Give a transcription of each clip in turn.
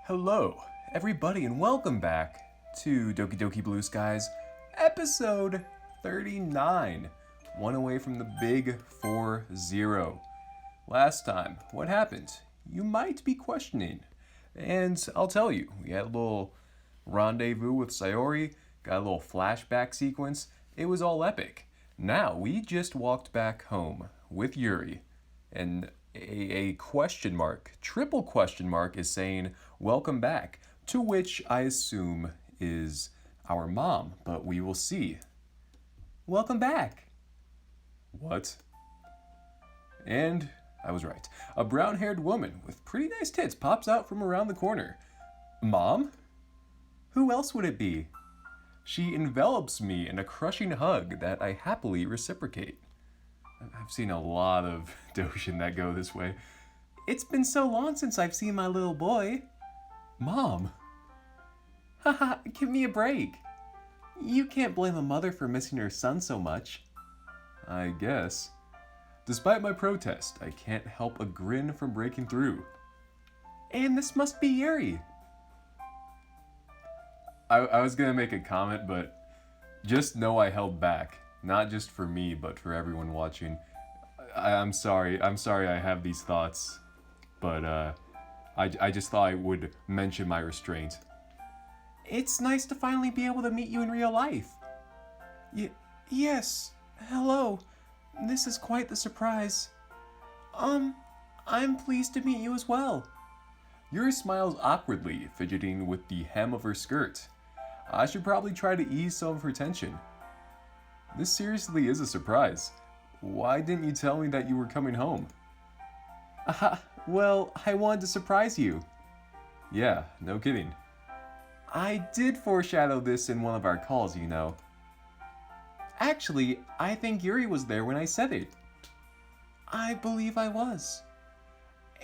Hello, everybody, and welcome back to Doki Doki Blue Skies, episode 39. One away from the big 4-0. Last time, what happened? You might be questioning. And I'll tell you, we had a little rendezvous with Sayori, got a little flashback sequence. It was all epic. Now, we just walked back home with Yuri, and a question mark, triple question mark, is saying, welcome back, to which I assume is our mom, but we will see. Welcome back. What? And I was right. A brown-haired woman with pretty nice tits pops out from around the corner. Mom? Who else would it be? She envelops me in a crushing hug that I happily reciprocate. I've seen a lot of Doshin that go this way. It's been so long since I've seen my little boy. Mom. Haha, give me a break. You can't blame a mother for missing her son so much. I guess. Despite my protest, I can't help a grin from breaking through. And this must be Yuri. I was gonna make a comment, but just know I held back. Not just for me, but for everyone watching. I'm sorry I have these thoughts. But I just thought I would mention my restraint. It's nice to finally be able to meet you in real life. Yes, hello. This is quite the surprise. I'm pleased to meet you as well. Yuri smiles awkwardly, fidgeting with the hem of her skirt. I should probably try to ease some of her tension. This seriously is a surprise. Why didn't you tell me that you were coming home? Well, I wanted to surprise you. Yeah, no kidding. I did foreshadow this in one of our calls, you know. Actually, I think Yuri was there when I said it. I believe I was.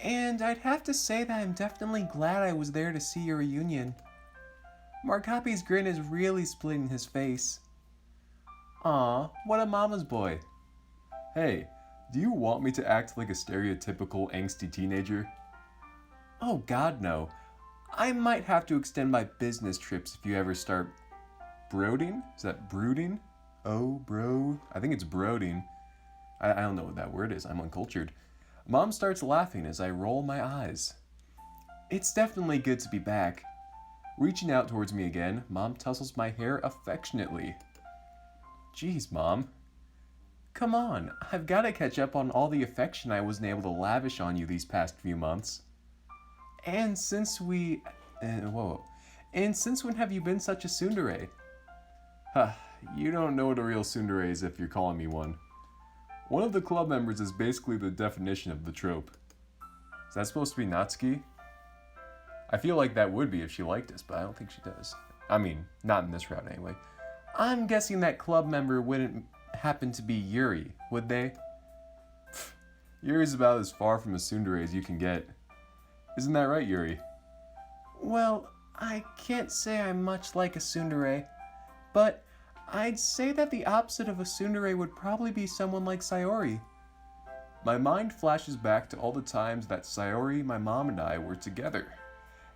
And I'd have to say that I'm definitely glad I was there to see your reunion. Markapi's grin is really splitting his face. Aw, what a mama's boy. Hey, do you want me to act like a stereotypical angsty teenager? Oh god, no. I might have to extend my business trips if you ever start brooding? Is that brooding? Oh, bro. I think it's brooding. I don't know what that word is. I'm uncultured. Mom starts laughing as I roll my eyes. It's definitely good to be back. Reaching out towards me again, Mom tussles my hair affectionately. Jeez, Mom. Come on, I've got to catch up on all the affection I wasn't able to lavish on you these past few months. And since when have you been such a tsundere? Huh, you don't know what a real tsundere is if you're calling me one. One of the club members is basically the definition of the trope. Is that supposed to be Natsuki? I feel like that would be if she liked us, but I don't think she does. I mean, not in this route anyway. I'm guessing that club member wouldn't happen to be Yuri, would they? Pfft, Yuri's about as far from a tsundere as you can get. Isn't that right, Yuri? Well, I can't say I'm much like a tsundere, but I'd say that the opposite of a tsundere would probably be someone like Sayori. My mind flashes back to all the times that Sayori, my mom, and I were together.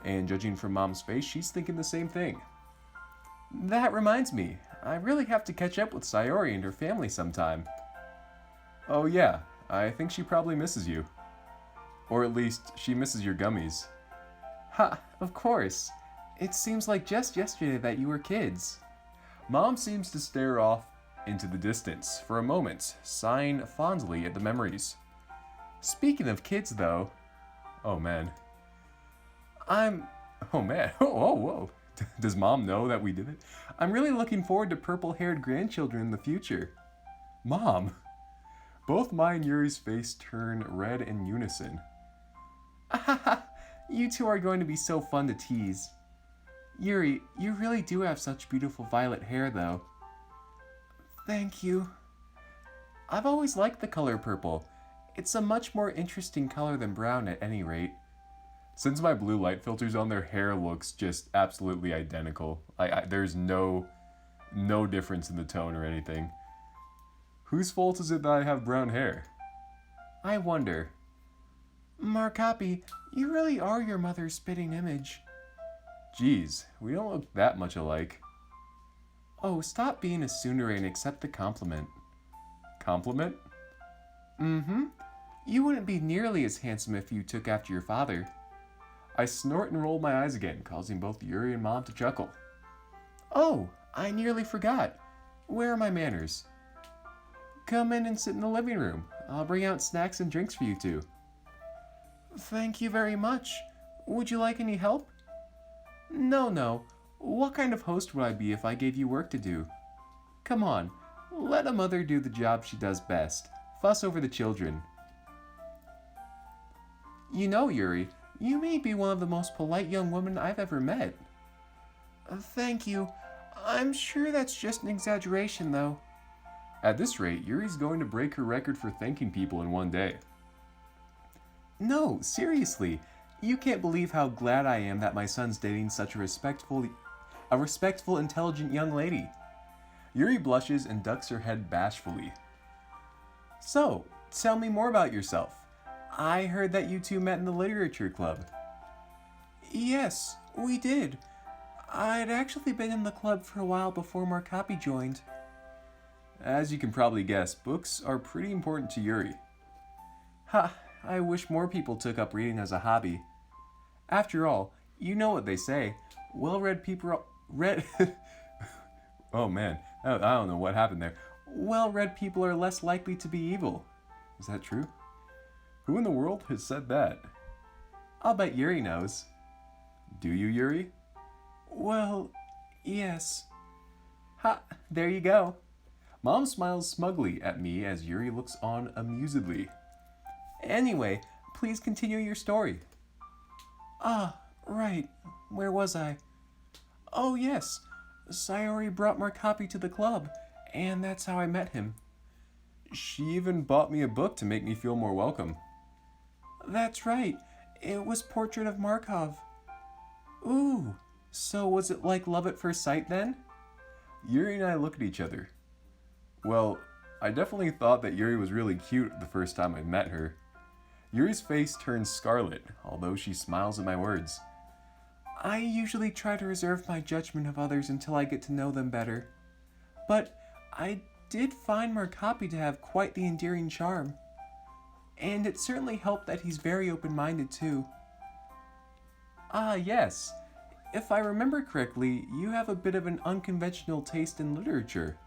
And judging from Mom's face, she's thinking the same thing. That reminds me, I really have to catch up with Sayori and her family sometime. Oh yeah, I think she probably misses you. Or at least, she misses your gummies. Ha, of course. It seems like just yesterday that you were kids. Mom seems to stare off into the distance for a moment, sighing fondly at the memories. Speaking of kids though... Oh man. Oh man, whoa. Does Mom know that we did it? I'm really looking forward to purple-haired grandchildren in the future. Mom! Both mine and Yuri's face turn red in unison. You two are going to be so fun to tease. Yuri, you really do have such beautiful violet hair, though. Thank you. I've always liked the color purple. It's a much more interesting color than brown at any rate. Since my blue light filter's on, their hair looks just absolutely identical. There's no difference in the tone or anything. Whose fault is it that I have brown hair? I wonder. Markapi, you really are your mother's spitting image. Geez, we don't look that much alike. Oh, stop being a tsundere and accept the compliment. Compliment? Mm-hmm. You wouldn't be nearly as handsome if you took after your father. I snort and roll my eyes again, causing both Yuri and Mom to chuckle. Oh, I nearly forgot. Where are my manners? Come in and sit in the living room. I'll bring out snacks and drinks for you two. Thank you very much. Would you like any help? No. What kind of host would I be if I gave you work to do? Come on, let a mother do the job she does best. Fuss over the children. You know, Yuri, you may be one of the most polite young women I've ever met. Thank you. I'm sure that's just an exaggeration, though. At this rate, Yuri's going to break her record for thanking people in one day. No, seriously. You can't believe how glad I am that my son's dating such a respectful, intelligent young lady. Yuri blushes and ducks her head bashfully. So, tell me more about yourself. I heard that you two met in the literature club. Yes, we did. I'd actually been in the club for a while before Markapi joined. As you can probably guess, books are pretty important to Yuri. Ha, I wish more people took up reading as a hobby. After all, you know what they say. Well-read people... Oh man, I don't know what happened there. Well-read people are less likely to be evil. Is that true? Who in the world has said that? I'll bet Yuri knows. Do you, Yuri? Well, yes. Ha, there you go. Mom smiles smugly at me as Yuri looks on amusedly. Anyway, please continue your story. Ah, right. Where was I? Oh, yes. Sayori brought Markapi to the club, and that's how I met him. She even bought me a book to make me feel more welcome. That's right. It was Portrait of Markov. Ooh, so was it like love at first sight then? Yuri and I look at each other. Well, I definitely thought that Yuri was really cute the first time I met her. Yuri's face turns scarlet, although she smiles at my words. I usually try to reserve my judgment of others until I get to know them better. But I did find Markapi to have quite the endearing charm. And it certainly helped that he's very open-minded too. Ah, yes. If I remember correctly, you have a bit of an unconventional taste in literature.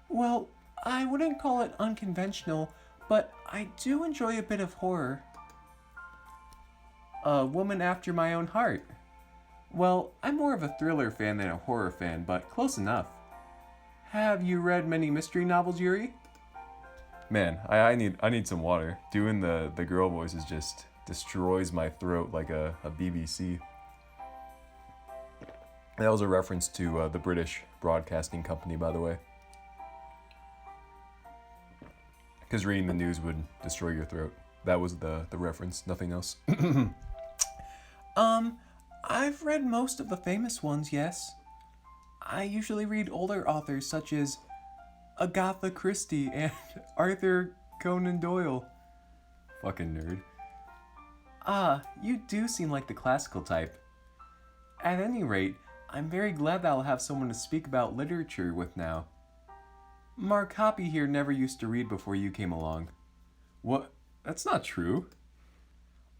Well, I wouldn't call it unconventional, but I do enjoy a bit of horror. A woman after my own heart. Well, I'm more of a thriller fan than a horror fan, but close enough. Have you read many mystery novels, Yuri? Man, I need some water. Doing the girl voices just destroys my throat like a BBC. That was a reference to the British Broadcasting Company, by the way. Because reading the news would destroy your throat. That was the reference, nothing else. I've read most of the famous ones, yes. I usually read older authors such as Agatha Christie and Arthur Conan Doyle. Fucking nerd. Ah, you do seem like the classical type. At any rate, I'm very glad that I'll have someone to speak about literature with now. Markapi here never used to read before you came along. What? That's not true.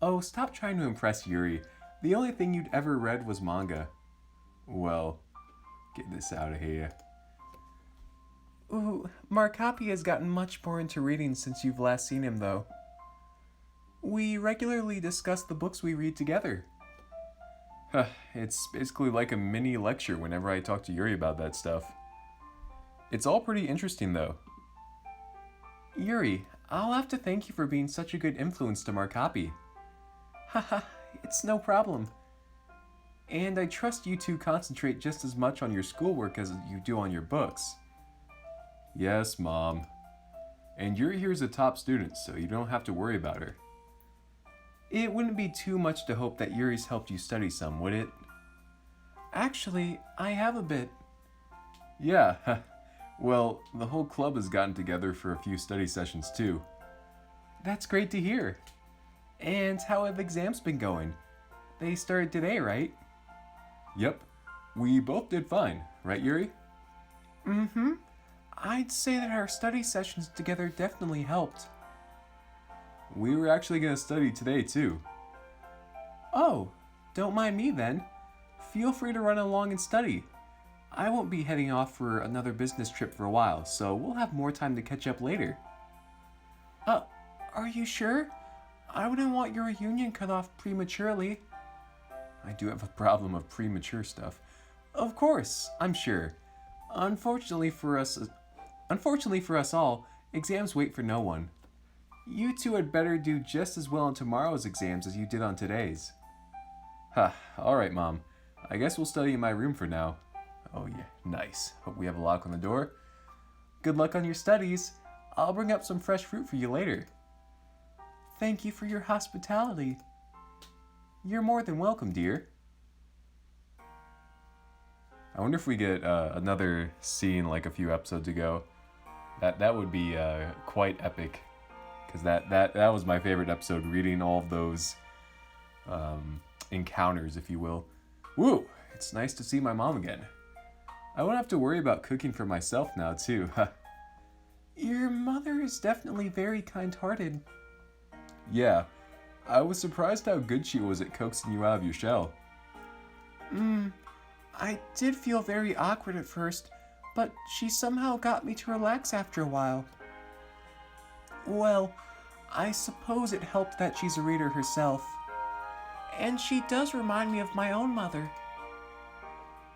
Oh, stop trying to impress Yuri. The only thing you'd ever read was manga. Well, get this out of here. Ooh, Markapi has gotten much more into reading since you've last seen him, though. We regularly discuss the books we read together. It's basically like a mini lecture whenever I talk to Yuri about that stuff. It's all pretty interesting, though. Yuri, I'll have to thank you for being such a good influence to Markapi. Haha, it's no problem. And I trust you two concentrate just as much on your schoolwork as you do on your books. Yes, Mom. And Yuri here's a top student, so you don't have to worry about her. It wouldn't be too much to hope that Yuri's helped you study some, would it? Actually, I have a bit. Yeah, well, the whole club has gotten together for a few study sessions too. That's great to hear. And how have exams been going? They started today, right? Yep, we both did fine, right, Yuri? Mm-hmm. I'd say that our study sessions together definitely helped. We were actually going to study today, too. Oh, don't mind me then. Feel free to run along and study. I won't be heading off for another business trip for a while, so we'll have more time to catch up later. Are you sure? I wouldn't want your reunion cut off prematurely. I do have a problem of premature stuff. Of course, I'm sure. Unfortunately for us all, exams wait for no one. You two had better do just as well on tomorrow's exams as you did on today's. Ha, alright, Mom. I guess we'll study in my room for now. Oh yeah, nice. Hope we have a lock on the door. Good luck on your studies. I'll bring up some fresh fruit for you later. Thank you for your hospitality. You're more than welcome, dear. I wonder if we get another scene like a few episodes ago. That would be quite epic. Because that was my favorite episode, reading all of those encounters, if you will. Woo! It's nice to see my mom again. I won't have to worry about cooking for myself now, too. Your mother is definitely very kind-hearted. Yeah, I was surprised how good she was at coaxing you out of your shell. I did feel very awkward at first, but she somehow got me to relax after a while. Well, I suppose it helped that she's a reader herself. And she does remind me of my own mother.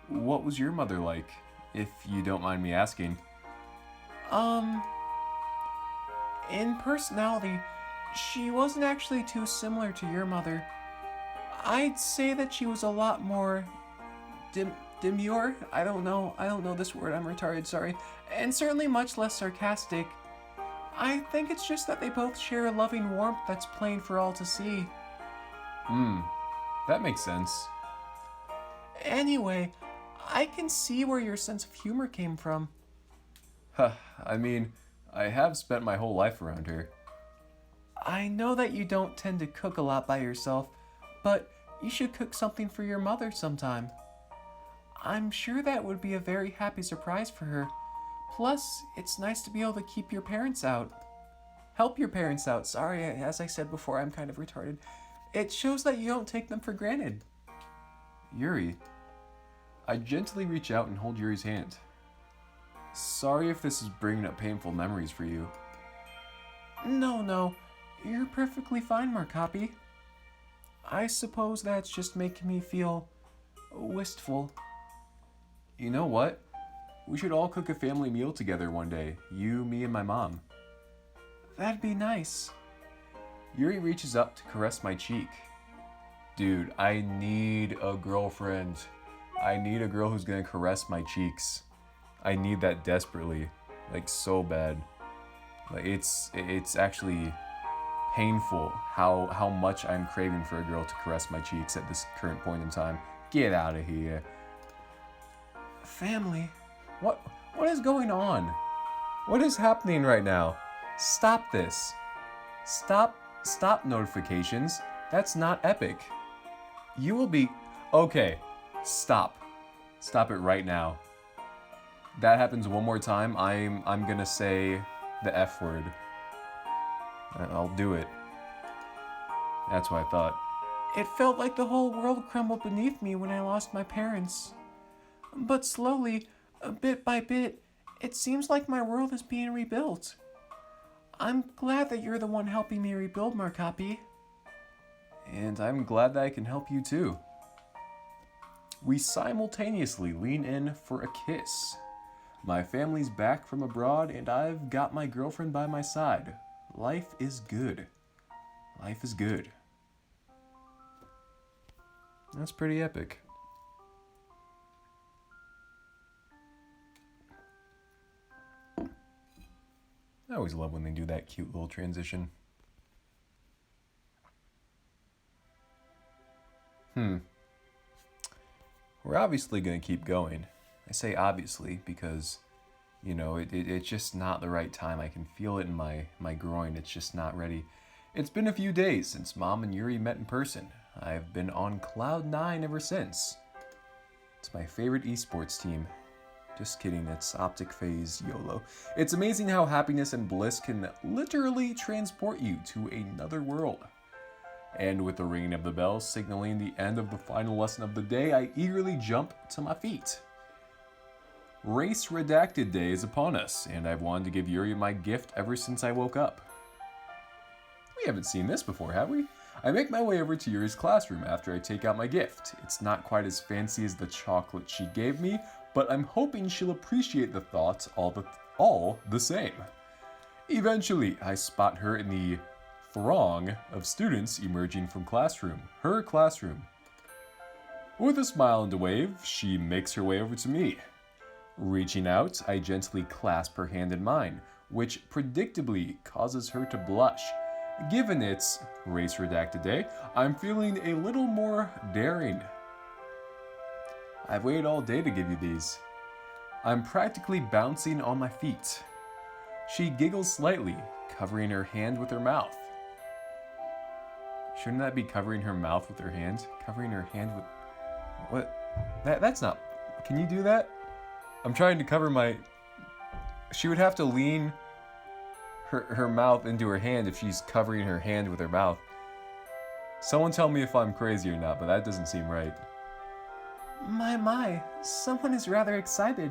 What was your mother like, if you don't mind me asking? In personality, she wasn't actually too similar to your mother. I'd say that she was a lot more demure. I don't know this word, I'm retarded, sorry. And certainly much less sarcastic. I think it's just that they both share a loving warmth that's plain for all to see. That makes sense. Anyway, I can see where your sense of humor came from. I mean, I have spent my whole life around her. I know that you don't tend to cook a lot by yourself, but you should cook something for your mother sometime. I'm sure that would be a very happy surprise for her. Plus, it's nice to be able to keep your parents out. Help your parents out. Sorry, as I said before, I'm kind of retarded. It shows that you don't take them for granted. Yuri. I gently reach out and hold Yuri's hand. Sorry if this is bringing up painful memories for you. No. You're perfectly fine, Markapi. I suppose that's just making me feel wistful. You know what? We should all cook a family meal together one day. You, me, and my mom. That'd be nice. Yuri reaches up to caress my cheek. Dude, I need a girlfriend. I need a girl who's gonna caress my cheeks. I need that desperately. Like, so bad. Like, it's actually painful how much I'm craving for a girl to caress my cheeks at this current point in time. Get out of here. Family. What is going on? What is happening right now? Stop this. Stop notifications. That's not epic. You will be... Okay, stop. Stop it right now. That happens one more time, I'm gonna say the F word. I'll do it. That's what I thought. It felt like the whole world crumbled beneath me when I lost my parents. But slowly, bit by bit, it seems like my world is being rebuilt. I'm glad that you're the one helping me rebuild, Markapi. And I'm glad that I can help you too. We simultaneously lean in for a kiss. My family's back from abroad and I've got my girlfriend by my side. Life is good. Life is good. That's pretty epic. I always love when they do that cute little transition. We're obviously going to keep going. I say obviously because, you know, it's just not the right time. I can feel it in my groin. It's just not ready. It's been a few days since Mom and Yuri met in person. I've been on cloud 9 ever since. my favorite esports team. Just kidding, it's Optic Phase YOLO. It's amazing how happiness and bliss can literally transport you to another world. And with the ringing of the bell signaling the end of the final lesson of the day, I eagerly jump to my feet. Race Redacted Day is upon us, and I've wanted to give Yuri my gift ever since I woke up. We haven't seen this before, have we? I make my way over to Yuri's classroom after I take out my gift. It's not quite as fancy as the chocolate she gave me, but I'm hoping she'll appreciate the thought all the same. Eventually, I spot her in the throng of students emerging from her classroom. With a smile and a wave, she makes her way over to me. Reaching out, I gently clasp her hand in mine, which predictably causes her to blush. Given it's Race Redacted Day, I'm feeling a little more daring. I've waited all day to give you these. I'm practically bouncing on my feet. She giggles slightly, covering her hand with her mouth. Shouldn't that be covering her mouth with her hand? Covering her hand with... What? That's not... Can you do that? I'm trying to cover my... She would have to lean her mouth into her hand if she's covering her hand with her mouth. Someone tell me if I'm crazy or not, but that doesn't seem right. My, someone is rather excited.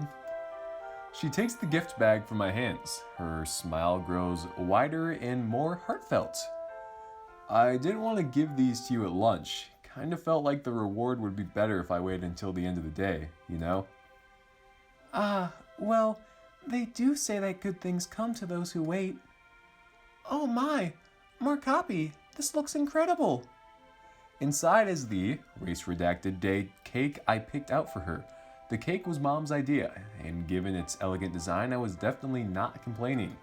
She takes the gift bag from my hands. Her smile grows wider and more heartfelt. I didn't want to give these to you at lunch. Kind of felt like the reward would be better if I waited until the end of the day, you know? Well, they do say that good things come to those who wait. Oh my, more copy. This looks incredible. Inside is the Race Redacted Day cake I picked out for her. The cake was Mom's idea, and given its elegant design, I was definitely not complaining.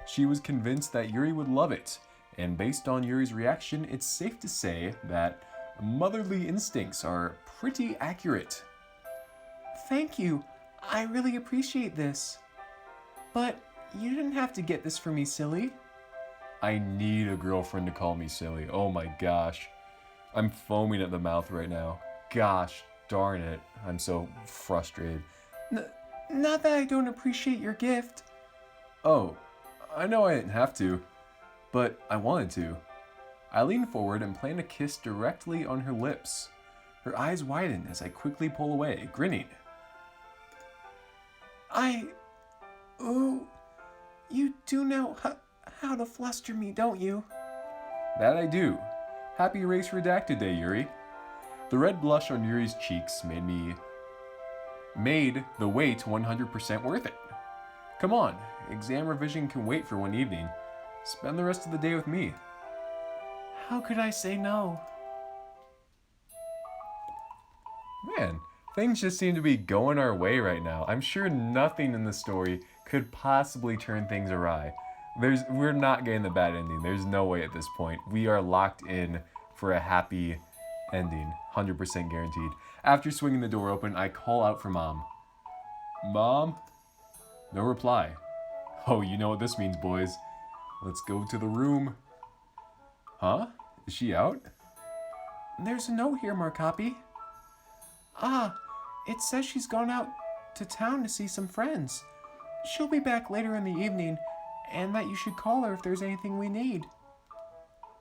She was convinced that Yuri would love it, and based on Yuri's reaction, it's safe to say that motherly instincts are pretty accurate. Thank you. I really appreciate this. But you didn't have to get this for me, silly. I need a girlfriend to call me silly. Oh my gosh. I'm foaming at the mouth right now. Gosh darn it. I'm so frustrated. Not that I don't appreciate your gift. Oh, I know I didn't have to, but I wanted to. I lean forward and plant a kiss directly on her lips. Her eyes widen as I quickly pull away, grinning. Ooh, you do know how to fluster me, don't you? That I do. Happy Race Redacted Day, Yuri. The red blush on Yuri's cheeks made the wait 100% worth it. Come on, exam revision can wait for one evening. Spend the rest of the day with me. How could I say no? Man, things just seem to be going our way right now. I'm sure nothing in the story could possibly turn things awry. We're not getting the bad ending. There's no way at this point. We are locked in for a happy ending, 100% guaranteed. After swinging the door open, I call out for Mom. Mom? No reply. Oh, you know what this means, boys. Let's go to the room. Huh? Is she out? There's a note here, Markopi. It says she's gone out to town to see some friends. She'll be back later in the evening, and that you should call her if there's anything we need.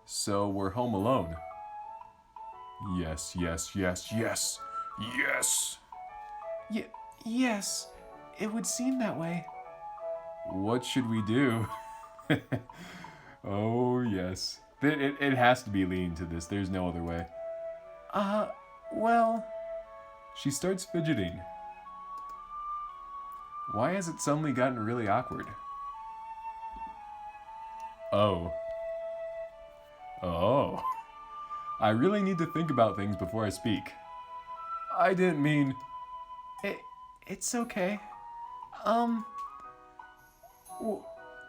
So we're home alone. Yes, yes, yes, yes, yes. Yes, it would seem that way. What should we do? Oh, yes. It has to be leading to this. There's no other way. Well... She starts fidgeting. Why has it suddenly gotten really awkward? Oh. I really need to think about things before I speak. I didn't mean... It's okay.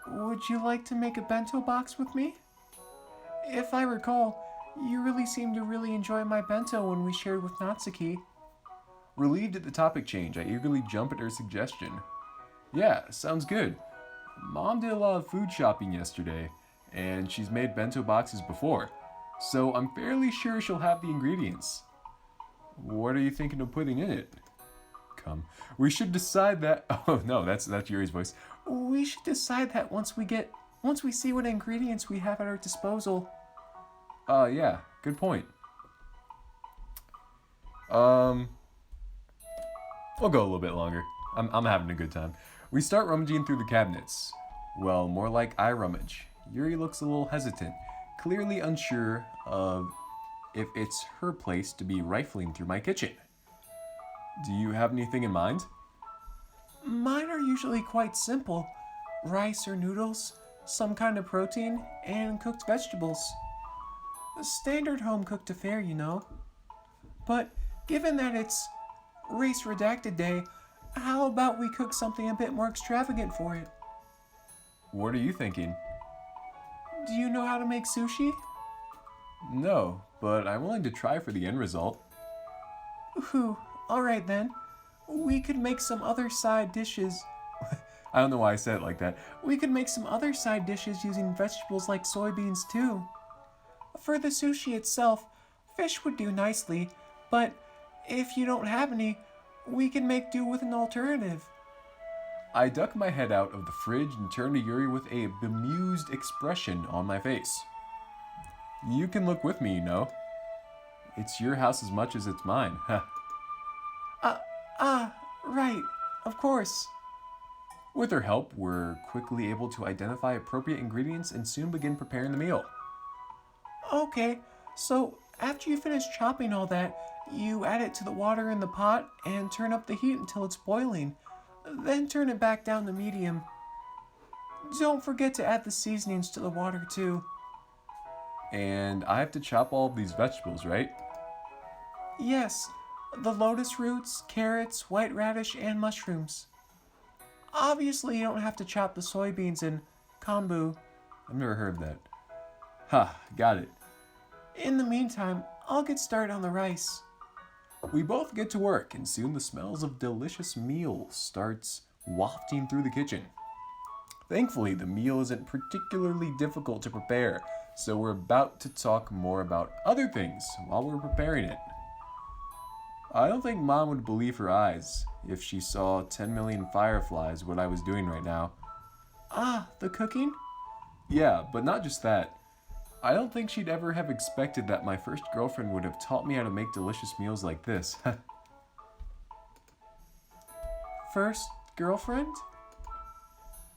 Would you like to make a bento box with me? If I recall, you really seemed to really enjoy my bento when we shared with Natsuki. Relieved at the topic change, I eagerly jump at her suggestion. Yeah, sounds good. Mom did a lot of food shopping yesterday, and she's made bento boxes before, so I'm fairly sure she'll have the ingredients. What are you thinking of putting in it? Come. We should decide that. Oh no, that's Yuri's voice. We should decide that once we see what ingredients we have at our disposal. Yeah, good point. We'll go a little bit longer. I'm having a good time. We start rummaging through the cabinets. Well, more like I rummage. Yuri looks a little hesitant, clearly unsure of if it's her place to be rifling through my kitchen. Do you have anything in mind? Mine are usually quite simple. Rice or noodles, some kind of protein, and cooked vegetables. A standard home-cooked affair, you know. But given that it's Race Redacted Day, how about we cook something a bit more extravagant for it? What are you thinking? Do you know how to make sushi? No, but I'm willing to try for the end result. Ooh, alright then. We could make some other side dishes. I don't know why I said it like that. We could make some other side dishes using vegetables like soybeans too. For the sushi itself, fish would do nicely, but if you don't have any, we can make do with an alternative. I duck my head out of the fridge and turn to Yuri with a bemused expression on my face. You can look with me, you know. It's your house as much as it's mine. Right, of course. With her help, we're quickly able to identify appropriate ingredients and soon begin preparing the meal. Okay, so after you finish chopping all that, you add it to the water in the pot and turn up the heat until it's boiling. Then turn it back down to medium. Don't forget to add the seasonings to the water too. And I have to chop all of these vegetables, right? Yes, the lotus roots, carrots, white radish, and mushrooms. Obviously, you don't have to chop the soybeans and kombu. I've never heard that. Ha, got it. In the meantime, I'll get started on the rice. We both get to work, and soon the smells of delicious meal starts wafting through the kitchen. Thankfully, the meal isn't particularly difficult to prepare, so we're about to talk more about other things while we're preparing it. I don't think Mom would believe her eyes if she saw 10 million fireflies what I was doing right now. The cooking? Yeah, but not just that. I don't think she'd ever have expected that my first girlfriend would have taught me how to make delicious meals like this. First girlfriend?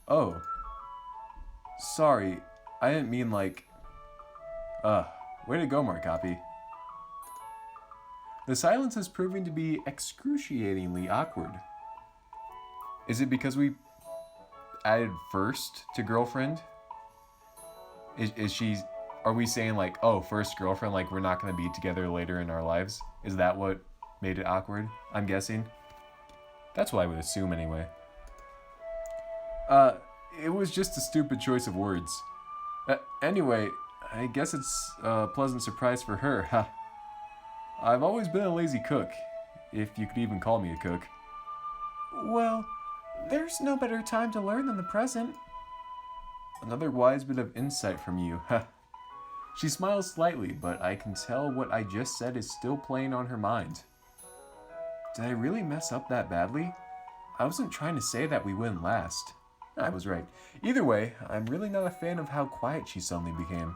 Oh. Sorry, I didn't mean like... way to go, Markopi. The silence is proving to be excruciatingly awkward. Is it because we added first to girlfriend? Is she... Are we saying like, oh, first girlfriend, like we're not going to be together later in our lives? Is that what made it awkward? I'm guessing. That's what I would assume anyway. It was just a stupid choice of words. Anyway, I guess it's a pleasant surprise for her, huh? I've always been a lazy cook, if you could even call me a cook. Well, there's no better time to learn than the present. Another wise bit of insight from you, huh? She smiles slightly, but I can tell what I just said is still playing on her mind. Did I really mess up that badly? I wasn't trying to say that we wouldn't last. I was right. Either way, I'm really not a fan of how quiet she suddenly became.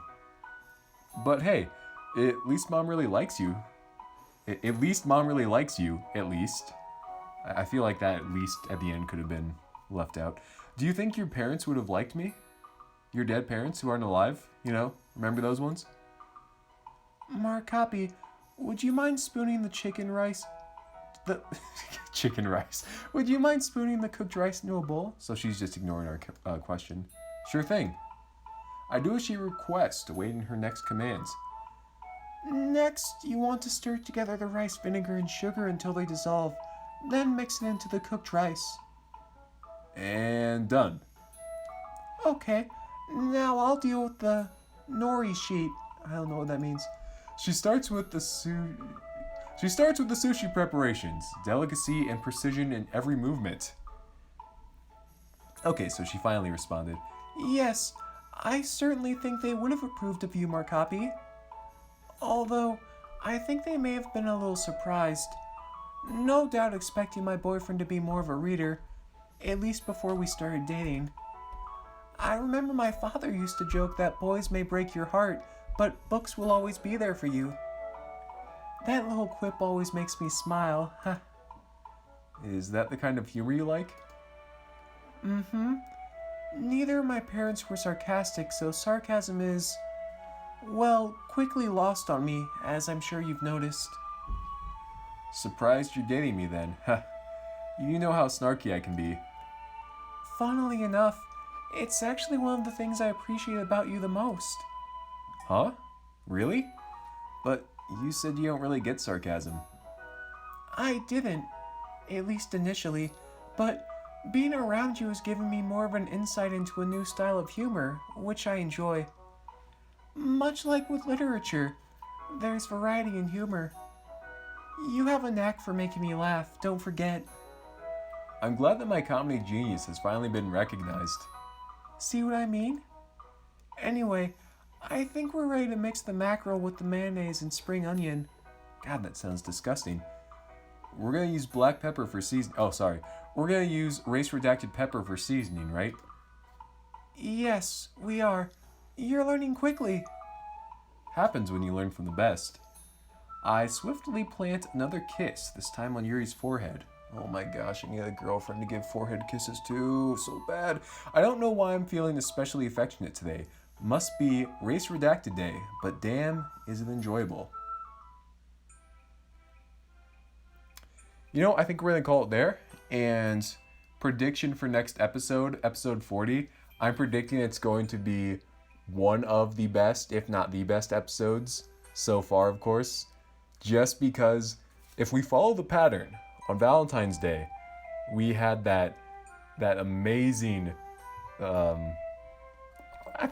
But hey, at least Mom really likes you. At least Mom really likes you, at least. I feel like that at least at the end could have been left out. Do you think your parents would have liked me? Your dead parents who aren't alive, you know? Remember those ones? Markopi, would you mind spooning the chicken rice? Chicken rice. Would you mind spooning the cooked rice into a bowl? So she's just ignoring our question. Sure thing. I do as she requests, awaiting her next commands. Next, you want to stir together the rice vinegar and sugar until they dissolve. Then mix it into the cooked rice. And done. Okay, now I'll deal with the nori sheet. I don't know what that means. She starts with the sushi preparations, delicacy and precision in every movement. Okay, so she finally responded. Yes, I certainly think they would have approved of you, Markopi. Although, I think they may have been a little surprised. No doubt expecting my boyfriend to be more of a reader, at least before we started dating. I remember my father used to joke that boys may break your heart, but books will always be there for you. That little quip always makes me smile. Is that the kind of humor you like? Mm-hmm. Neither of my parents were sarcastic, so sarcasm is, well, quickly lost on me, as I'm sure you've noticed. Surprised you're dating me then. You know how snarky I can be. Funnily enough, it's actually one of the things I appreciate about you the most. Huh? Really? But you said you don't really get sarcasm. I didn't, at least initially, but being around you has given me more of an insight into a new style of humor, which I enjoy. Much like with literature, there's variety in humor. You have a knack for making me laugh, don't forget. I'm glad that my comedy genius has finally been recognized. See what I mean? Anyway, I think we're ready to mix the mackerel with the mayonnaise and spring onion. God, that sounds disgusting. We're gonna use black pepper for season. Oh, sorry. We're gonna use race redacted pepper for seasoning, right? Yes, we are. You're learning quickly. Happens when you learn from the best. I swiftly plant another kiss, this time on Yuri's forehead. Oh my gosh, I need a girlfriend to give forehead kisses to. So bad. I don't know why I'm feeling especially affectionate today. Must be race redacted day, but damn, is it enjoyable. You know, I think we're gonna call it there. And prediction for next episode, episode 40, I'm predicting it's going to be one of the best, if not the best episodes so far, of course. Just because if we follow the pattern, on Valentine's Day, we had that amazing, I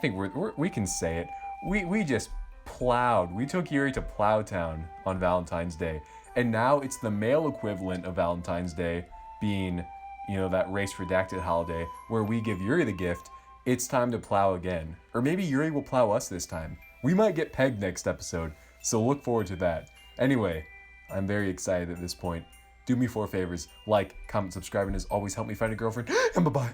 think we can say it. We just plowed. We took Yuri to Plowtown on Valentine's Day. And now it's the male equivalent of Valentine's Day being, you know, that race redacted holiday where we give Yuri the gift. It's time to plow again. Or maybe Yuri will plow us this time. We might get pegged next episode, so look forward to that. Anyway, I'm very excited at this point. Do me 4 favors. Like, comment, subscribe, and as always, help me find a girlfriend. And bye-bye.